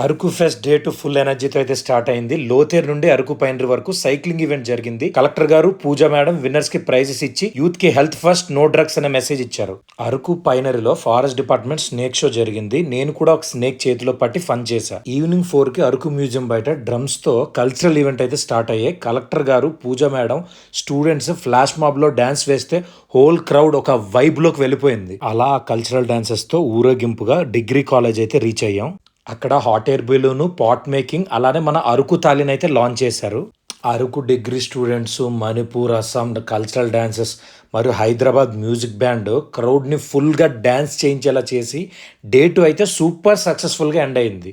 Araku fest day two full ఎనర్జీతో అయితే start అయింది. లోతేరు నుండి అరకు పైనరీ వరకు సైక్లింగ్ ఈవెంట్ జరిగింది. కలెక్టర్ గారు పూజ మేడం విన్నర్స్ కి ప్రైజెస్ ఇచ్చి యూత్ కి హెల్త్ ఫస్ట్ నో డ్రగ్స్ అనే మెసేజ్ ఇచ్చారు. అరకు పైనరీలో ఫారెస్ట్ డిపార్ట్మెంట్ స్నేక్ షో జరిగింది. నేను కూడా ఒక స్నేక్ చేతిలో పట్టి ఫన్ చేశా. ఈవినింగ్ 4 కి అరకు మ్యూజియం బయట డ్రమ్స్ తో కల్చరల్ ఈవెంట్ అయితే స్టార్ట్ అయ్యాయి. కలెక్టర్ గారు Pooja madam students flash mob లో డాన్స్ వేస్తే హోల్ క్రౌడ్ ఒక వైబ్ లోకి వెళ్ళిపోయింది. అలా కల్చరల్ డాన్సెస్ తో ఊరేగింపుగా డిగ్రీ కాలేజ్ అయితే రీచ్ అయ్యాం. అక్కడ hot air balloon, pot making, అలానే మన అరకు తాలిని అయితే లాంచ్ చేశారు. Araku degree students, Manipur, Assam cultural dances మరియు హైదరాబాద్ మ్యూజిక్ బ్యాండ్ క్రౌడ్ని ఫుల్గా డ్యాన్స్ చేయించేలా చేసి డే 2 అయితే సూపర్ సక్సెస్ఫుల్గా ఎండ్ అయింది.